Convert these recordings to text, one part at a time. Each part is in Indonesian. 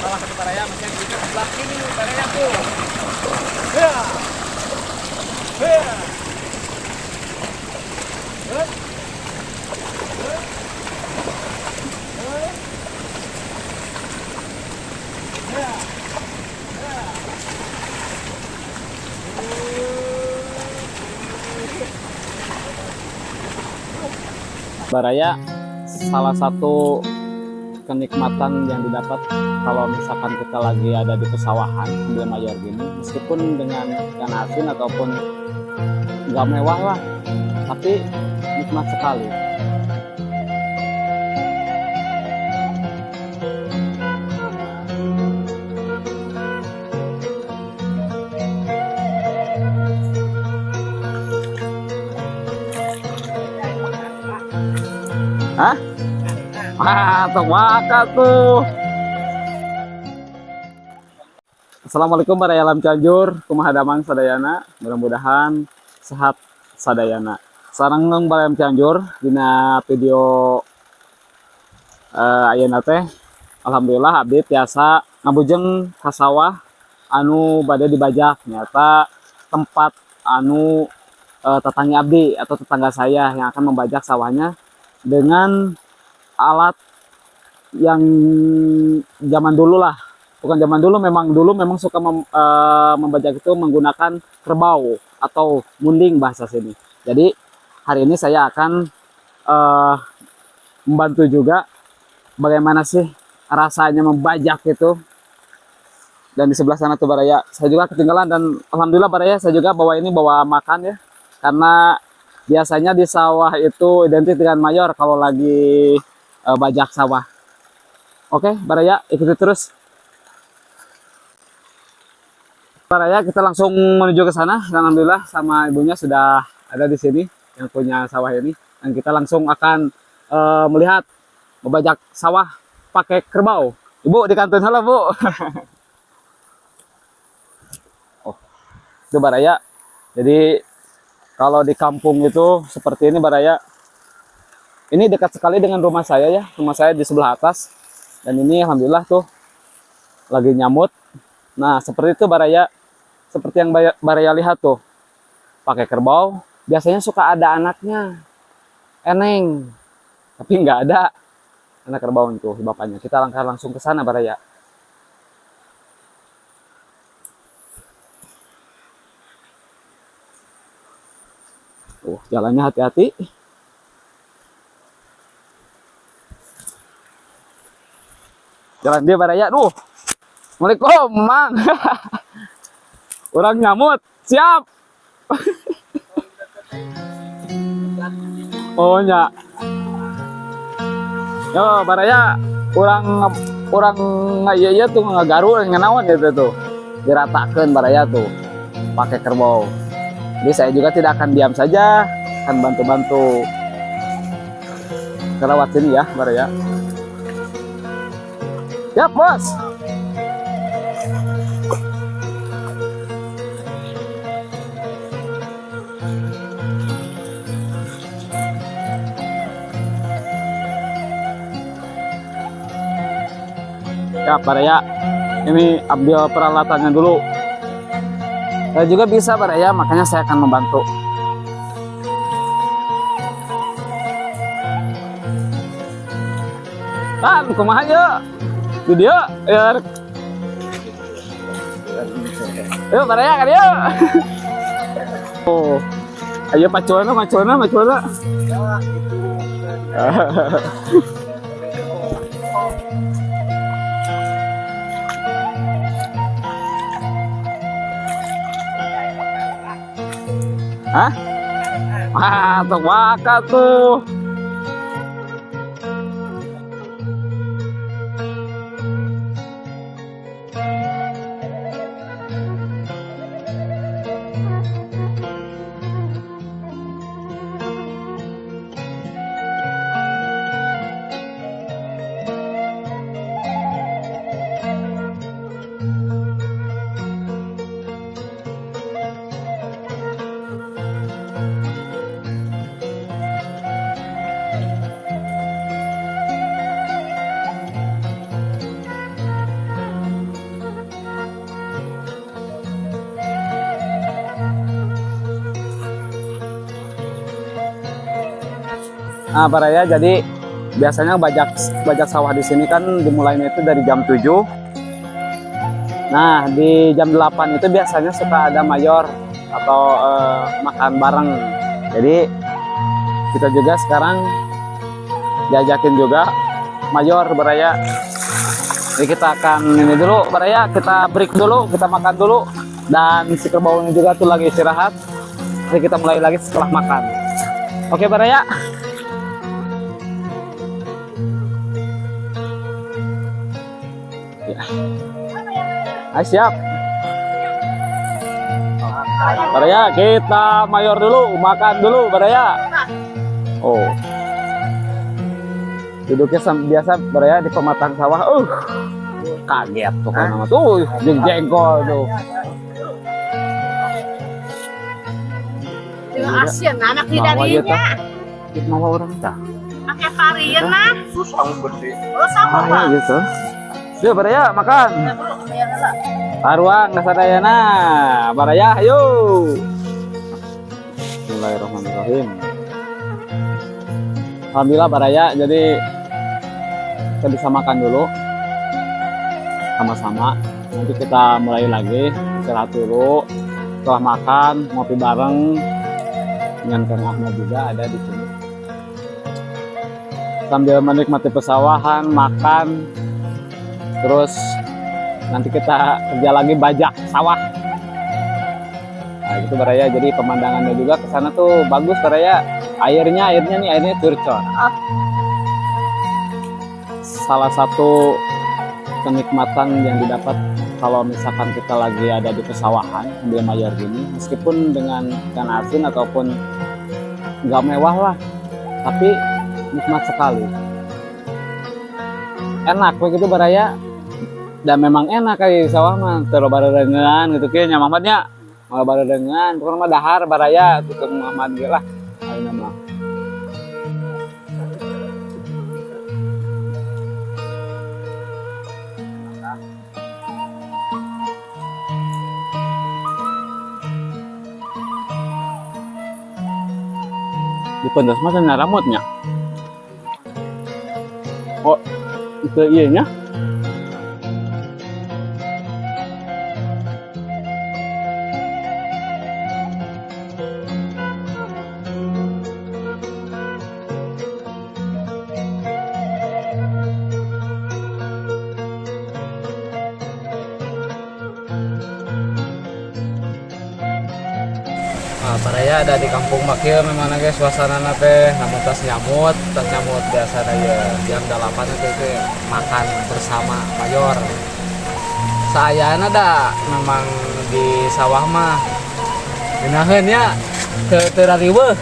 salah satu baraya masih di sebelah sini baraya tuh. Ya. Ya. Baraya salah satu kenikmatan yang didapat kalau misalkan kita lagi ada di pesawahan ambil mayor gini, meskipun dengan ikan asin ataupun nggak mewah lah, tapi nikmat sekali. Hah? Termakan tuh. Assalamualaikum baraya alam Cianjur, kumaha damang sadayana, mudah-mudahan sehat sadayana. Sareng baraya alam Cianjur dina video ayeuna teh alhamdulillah abdi tiasa ngabujeng ka sawah anu bade dibajak. Nyata tempat anu tetangga abdi atau tetangga saya yang akan membajak sawahnya dengan alat yang zaman dulu lah, bukan zaman dulu, memang suka membajak itu menggunakan kerbau atau munding bahasa sini. Jadi hari ini saya akan membantu juga bagaimana sih rasanya membajak itu. Dan di sebelah sana tuh baraya saya juga ketinggalan, dan alhamdulillah baraya saya juga bawa makan ya, karena biasanya di sawah itu identik dengan mayor kalau lagi bajak sawah. Oke baraya, ikuti terus baraya, kita langsung menuju ke sana. Dan alhamdulillah sama ibunya sudah ada di sini yang punya sawah ini, dan kita langsung akan melihat membajak sawah pakai kerbau. Ibu di kantin salah bu. Oh itu baraya, jadi kalau di kampung itu seperti ini baraya. Ini dekat sekali dengan rumah saya ya, rumah saya di sebelah atas. Dan ini alhamdulillah tuh lagi nyamut. Nah seperti itu baraya, seperti yang baraya lihat tuh, pakai kerbau. Biasanya suka ada anaknya, eneng, tapi nggak ada anak kerbau itu bapaknya. Kita langkah langsung ke sana baraya. Jalannya hati-hati. Jalan dia baraya. Assalamualaikum mang. Orang nyamut siap. Oh nya. Yo baraya, orang ngaya tuh ngagaru ngenawan gitu tuh. Diratakan baraya tuh pakai kerbau. Jadi saya juga tidak akan diam saja, akan bantu-bantu kerawat sini ya baraya. Ya bos. Ya baraya, ini ambil peralatannya dulu. Saya juga bisa baraya, makanya saya akan membantu. Kan kumaha ya video ya. Yuk baraya kan yuk. Oh ayo pacuana. Hah? Termakan tuh. Nah, Baraya, jadi biasanya bajak sawah di sini kan dimulainya itu dari jam 7. Nah, di jam 8 itu biasanya suka ada mayor atau makan bareng. Jadi kita juga sekarang diajakin juga mayor Baraya. Jadi kita akan ini dulu Baraya, kita break dulu, kita makan dulu. Dan si kerbau ini juga tuh lagi istirahat. Jadi kita mulai lagi setelah makan. Oke Baraya. Ya. Ayo siap. Baraya, kita mayor dulu, makan dulu Baraya. Oh. Duduknya biasa Baraya di pematang sawah. Kaget tuh kan nama tuh, jengkol tuh. Asian anak hidarinya. Mau orang dah. Pakai varian lah. Susah gede. Oh sama Pak. Gitu. Yuk Baraya makan. Taruang kasadayana. Baraya ayo. Bismillahirrahmanirrahim. Alhamdulillah Baraya, jadi kita bisa makan dulu sama-sama. Nanti kita mulai lagi istirahat dulu. Setelah makan ngopi bareng dengan Kang Ahmad juga ada di sini. Sambil menikmati pesawahan, makan, terus nanti kita kerja lagi bajak sawah. Nah itu Baraya, jadi pemandangannya juga ke sana tuh bagus Baraya. Airnya curcol. Salah satu kenikmatan yang didapat kalau misalkan kita lagi ada di pesawahan sambil mayor gini, meskipun dengan ikan asin ataupun nggak mewah lah, tapi nikmat sekali. Enak begitu Baraya. Dan memang enak kayak sawah mah terus barengan gitu kayaknya Muhammadnya malah barengan pokoknya mah dahar Baraya tukang Muhammad ge lah ayeuna mah. Di pendas mah cenah rambutnya. Oh, itu iya nya. Nah, Baraya ada di kampung Makil memang guys suasana teh namun tas nyamut biasa ya jam 8 itu makan bersama mayor. Saya ada memang di sawah mah dinaheun ya teu rariweuh.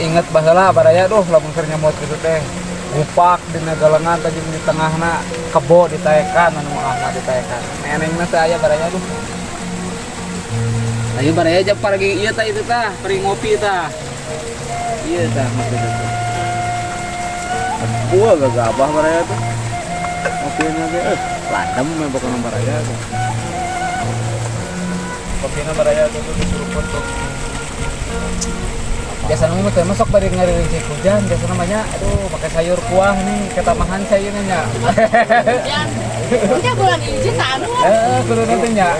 Inget baheula Baraya duh lamun keur nyamut gitu teh gupak dina galengan tadi di tengahna kebo ditaekan anu mangahna ditaekan. Nenengna teh aya Baraya duh. Ayo Baraya aja pergi iya tah itu tah, pergi ngopi tah. Iya tah maksudnya tuh. Gua gak gabah Baraya tuh. Ngopinya ge ladem mah bukan Baraya tuh. Kopinya Baraya tuh disuruh foto. Biasanya mah teh masuk bari ngariring cek hujan, biasa namanya aduh pakai sayur kuah nih ke tamahan sayurnya nya. Udah bulan hiji tanu. Kudu nanti nya.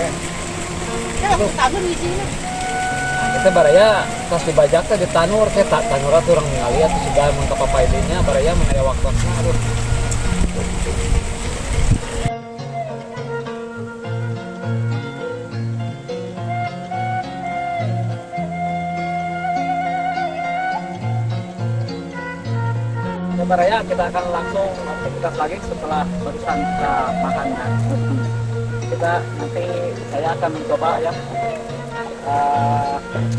Kita Baraya pas dibajak teh di tanur teh tanur atuh urang ningali atuh sudah mun ka papaidenya Baraya mun aya waktuna aduh. Oke Baraya, kita akan langsung aktivitas lagi setelah barusan kita makan. Kita nanti saya akan mencoba ya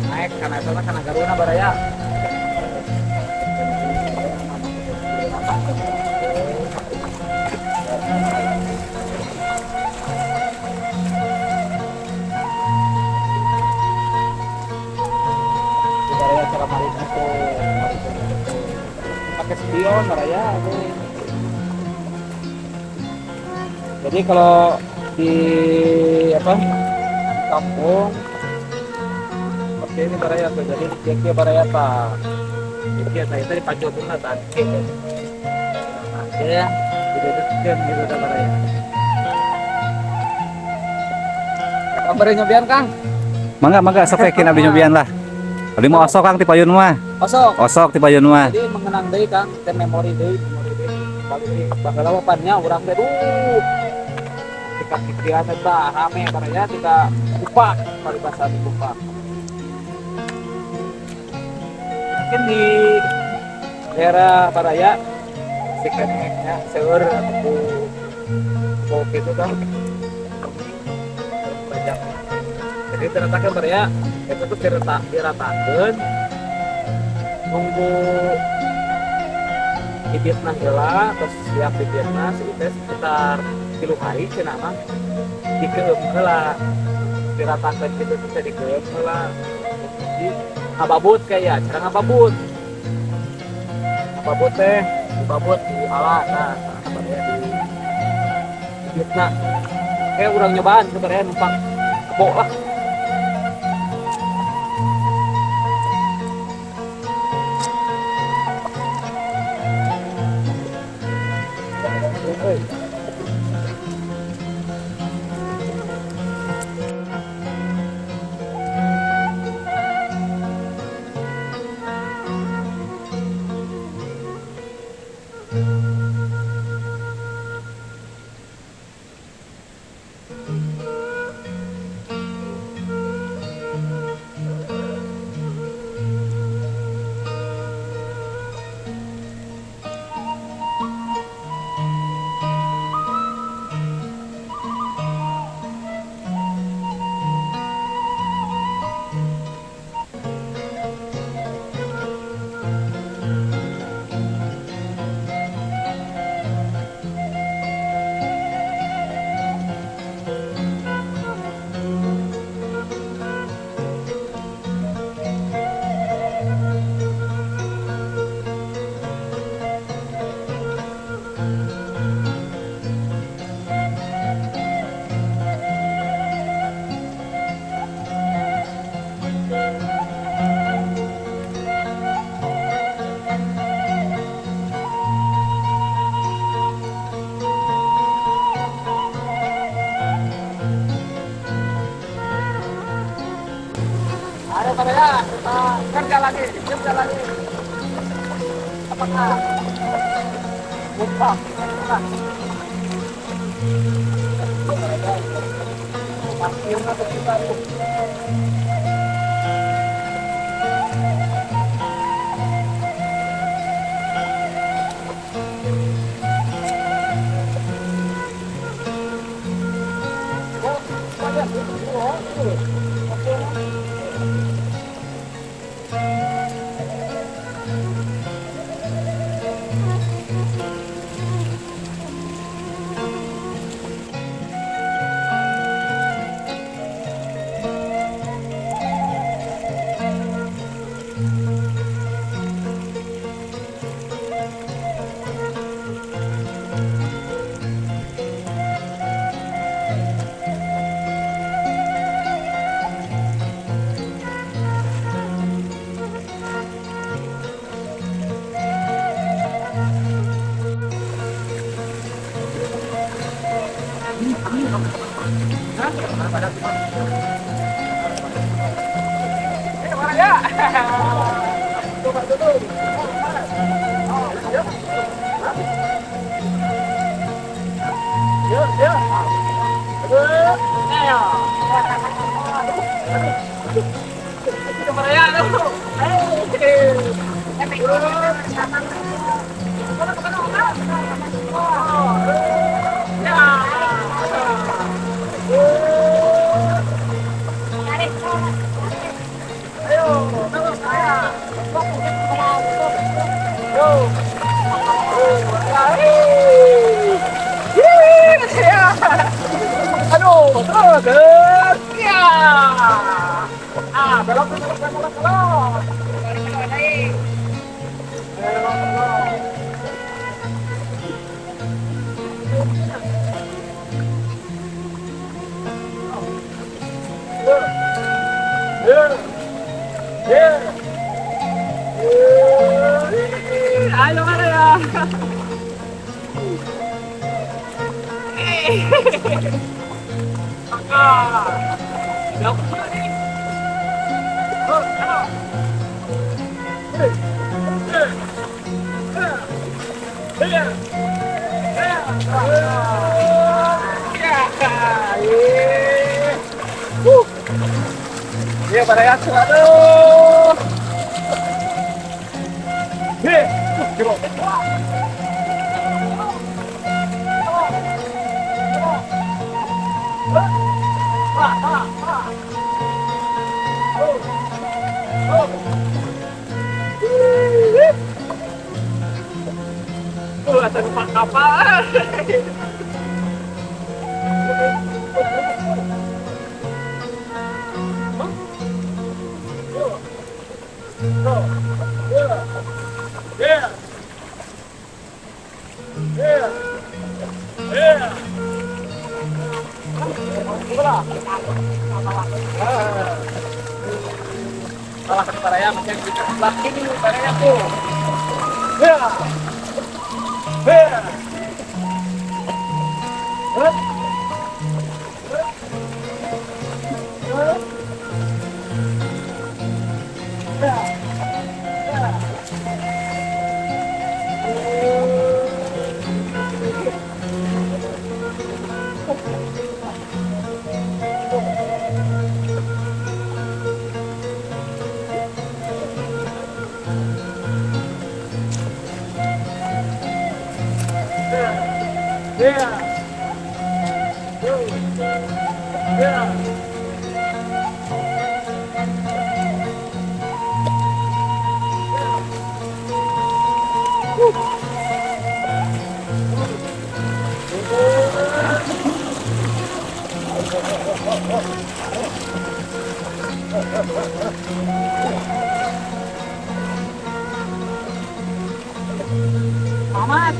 naik karena itu kan garuna Baraya. Baraya cara marinnya tuh pakai spion Baraya tuh. Jadi kalau di kampung seperti ini Baraya tuh, jadi jeki Baraya tak Iya, saya tadi Pak Jodoh lah tadi. Ya, udah deket gitu udah Baraya. Kabarin nyobian Kang. Mangga sopekin abdi nyobian lah. Abdi mau osok Kang ti payun mah. Osok. Osok ti payun mah. Jadi mengenang deui Kang, teh memori deui. Balik deui. Bakal wapannya urang teh tika pikiran eta rame Baraya tika Kupak, paribasa di Kupak. Mungkin di daerah Baraya si keneknya seur atau kopi itu kan banyak. Jadi ternyata Baraya itu tuh diratakeun nunggu bibitna heula terus siap bibitna sekitar 3 hari cenah mah dikeum heula diratakeun kitu bisa dikeum heula jadi ngababut kayak cara ngababut teh dibabut di alat nah Baraya di bibitna kayak urang nyobaan sebenarnya numpang kebo lah. Ayo Baraya, kita kerja lagi. Apakah buka? Parkirnya kita tuh. Aduh, terus ya. Belok. Yeah. Iya, Baraya, aduh. Ada tempat kapal. Salah satu Baraya macam kita sebelah kiri Baraya tuh. Amat.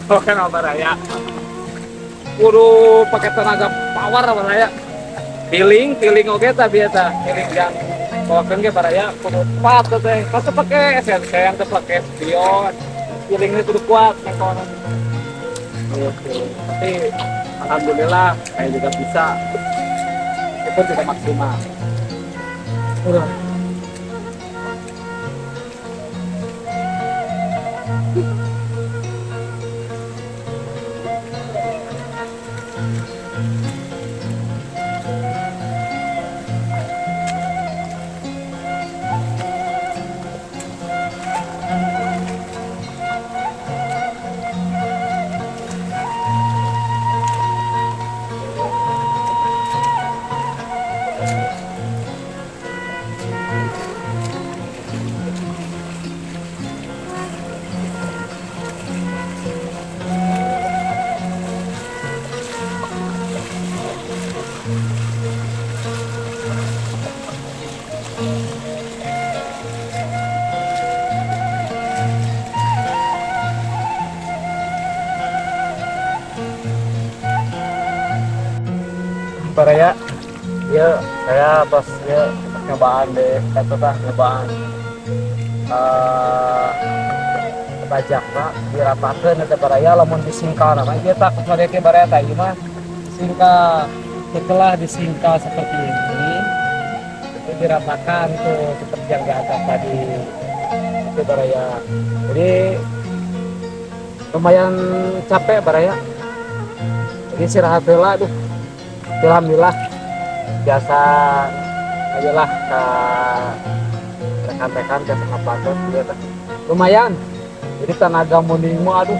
Oke, Baraya. Kudu pakai tenaga power Baraya. Feeling oke tapi eta feeling yang bawakeun ge Baraya kudu kuat teh. Pas pakai sen teh pakai spion. Feelingnya kudu kuat nengkon. Tapi alhamdulillah saya juga bisa. Itu tidak maksimal. Udah. Baraya, ya saya pas ya nyobaan deh, nyobaan pajak pak dirapakeun eta Baraya lamun disingkal namanya dia tak make Baraya teh mah singkal setelah disingkal seperti ini itu diratakan tuh seperti yang di atas tadi itu Baraya. Jadi lumayan capek Baraya, jadi istirahat heula aduh. Alhamdulillah biasa aja lah ke rekan-rekan ke sama patos gitu. Lumayan jadi tenaga mundingmu aduh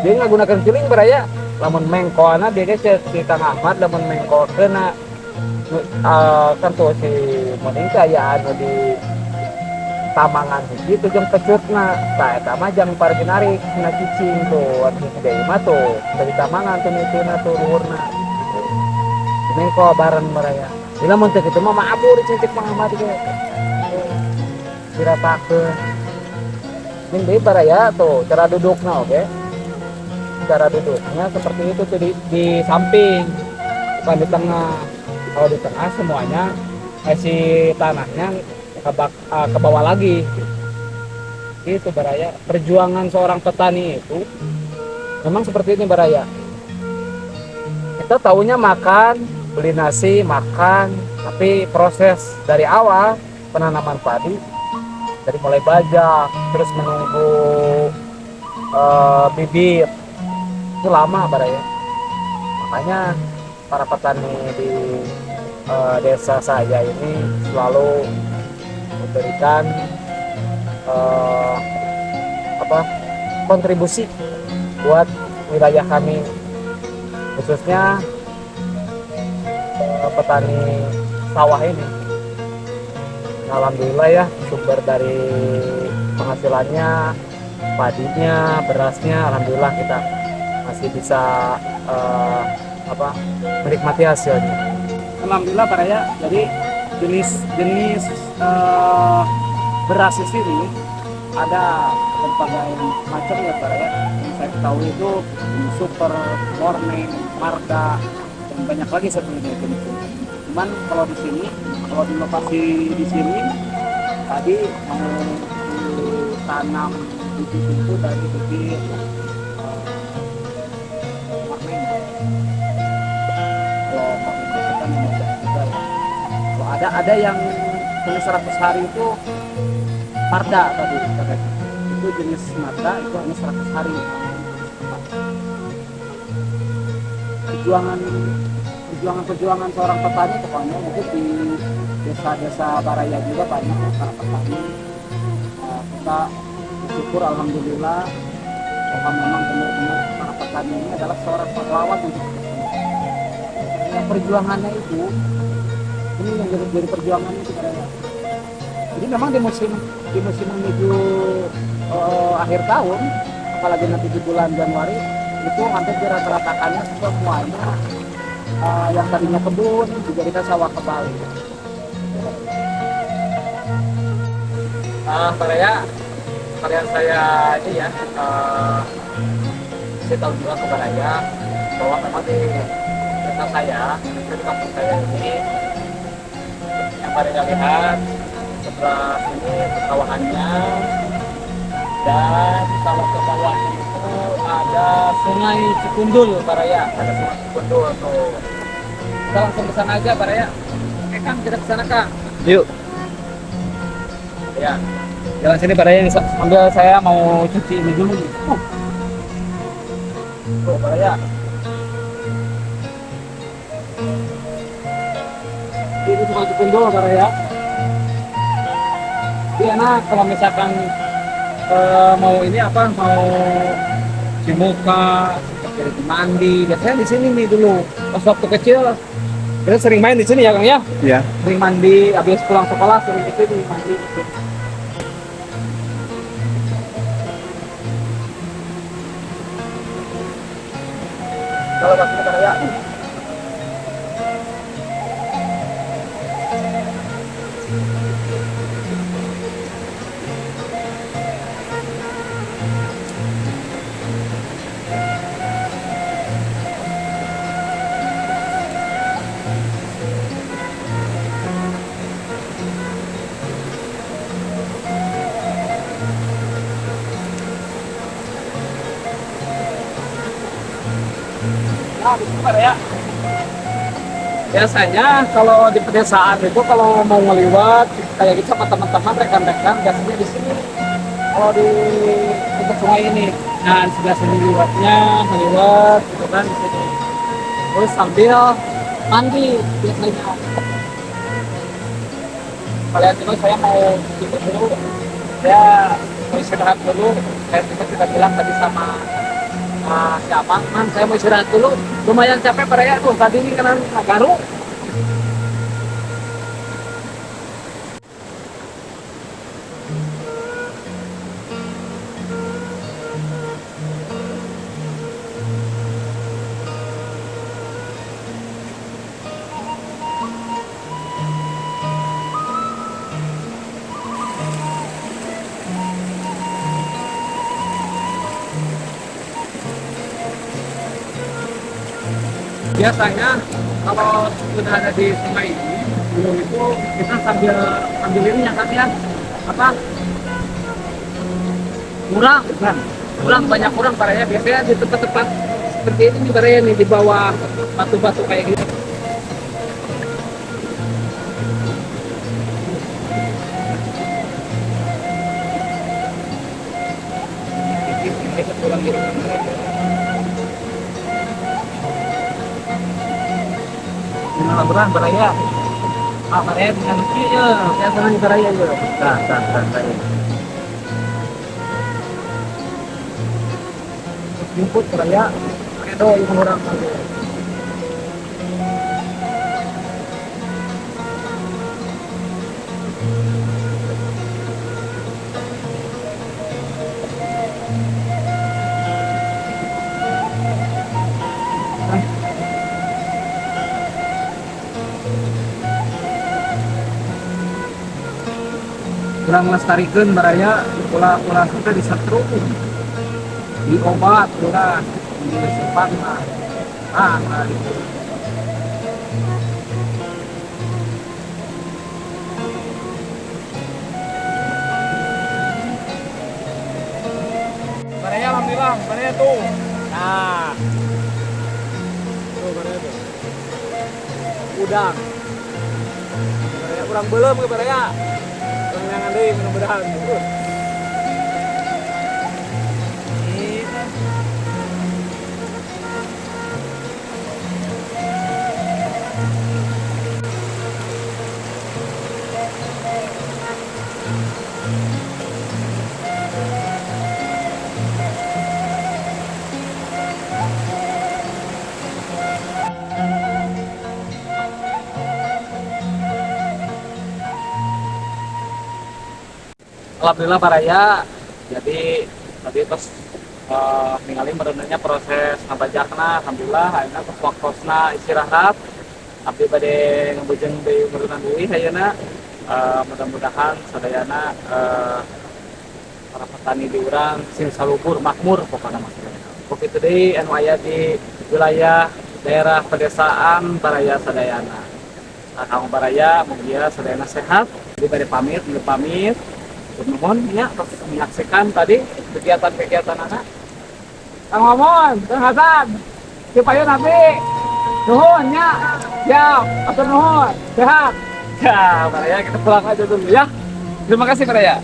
dia nggak gunakan feeling Baraya lamun mengkoana dia si Kang Ahmad lamun mengko kena kan tuh si munding saya anu di tamangan hiji tuh jeung pecutna. Tah eta mah jang pargi narik na cicing tuh arti deui mah tuh dari tamangan tuh mituna tuh luhurna. Nengko bareng baraya. Dina mun teu kitu mah maabur cicik Muhammad ge. Diratakeun. Ning deui baraya tuh cara dudukna oge. Cara duduknya seperti itu tuh di samping, bukan di tengah. Kalau di tengah semuanya si tanahnya ke bawah lagi. Itu baraya. Perjuangan seorang petani itu memang seperti ini baraya. Kita taunya makan, beli nasi, makan, tapi proses dari awal penanaman padi dari mulai bajak terus menunggu bibit itu lama baraya. Makanya para petani di desa saya ini selalu memberikan kontribusi buat wilayah kami, khususnya petani sawah ini. Alhamdulillah ya, sumber dari penghasilannya, padinya, berasnya, alhamdulillah kita masih bisa menikmati hasilnya. Alhamdulillah baraya. Jadi jenis beras di sini ada berbagai macam ya baraya. Yang saya ketahui itu super, morning, marga, dan banyak lagi sebenarnya jenis. Cuman kalau di sini, kalau di lokasi di sini tadi mau ditanam bibit itu dari bibit morning. Kalau morning itu kan mudah juga ya. Kalau ada yang jenis 100 hari itu Marda tadi katanya. Itu jenis Marda itu hanya 100 hari. Perjuangan seorang petani pokoknya mungkin di desa-desa Baraya juga banyak para petani. Kita bersyukur alhamdulillah bahwa memang benar-benar para petani ini adalah seorang pahlawan untuk kita. Yang perjuangannya itu ini yang jadi perjuangan itu Baraya. Jadi memang di musim menuju akhir tahun, apalagi nanti di bulan Januari itu hampir dirata-ratakannya semuanya yang tadinya kebun dijadikan sawah kembali. Baraya, kalian saya ini ya, saya tahu juga ke Baraya bahwa memang di desa saya, di kampung saya ini, yang Baraya lihat sebelah sini persawahannya, dan kalau ke bawah itu ada Sungai Cikundul Baraya, ada Sungai Cikundul tuh. Kita langsung ke sana aja Baraya. Oke Kang, kita ke sana Kang. Yuk. Ya, jalan sini Baraya, sambil saya mau cuci ini dulu. Tuh Baraya. Ini Sungai Cikundul Baraya. Iya nah, kalau misalkan mau ini mau cimuka, seperti mandi, biasanya di sini nih dulu. Pas waktu kecil, kita sering main di sini ya Kang ya? Iya. Sering mandi, habis pulang sekolah sering di sini mandi. Kalau masih Baraya. Ya. Biasanya kalau di pedesaan itu kalau mau ngeliwat kayak gitu sama teman-teman rekan-rekan biasanya di sini kalau di dekat sungai ini. Nah di sebelah sini meliwat gitu kan di sini. Terus sambil mandi biasanya. Kalian juga saya mau ikut dulu. Saya mau istirahat dulu. Saya juga bilang tadi sama siapa? Man, saya mau istirahat dulu. Lumayan capek Baraya tuh. Tadi ini kan garuk. biasanya kalau sudah ada di sungai ini dulu itu kita sambil ini ya kan ya apa kurang kan kurang banyak kurang baraya biasanya di tempat-tempat seperti ini nih baraya nih di bawah batu-batu kayak gitu. Ini kurang gitu. Ini berang baraya. Ah, baraya dengan kia, saya senang baraya ya. Dah. Jemput baraya. Edo yang orang lagi. Kurang melestarikan baraya pola kita disetrum di obat kurang di sempat nah itu baraya alhamdulillah baraya tuh nah tuh baraya tuh udang baraya kurang belum ke baraya jangan deh mudah-mudahan. Alhamdulillah baraya jadi tadi terus ningali merenangnya proses ngabajakna alhamdulillah ayeuna tos waktosna istirahat abdi bade ngabujeng deui merenang deui ayeuna mudah-mudahan sadayana para petani di urang sing salubur makmur pokokna mah kitu deui anu aya di wilayah daerah pedesaan baraya sadayana. Nah, kamu baraya mugia sadayana sehat jadi bade pamit mohon ya terus menyaksikan tadi kegiatan-kegiatan anak. Kang Momon, Kang Hasan, si Payon Nabi, nuhun ya, siap, atur nuhun, sehat. Ya, Baraya kita pulang aja dulu ya. Terima kasih Baraya.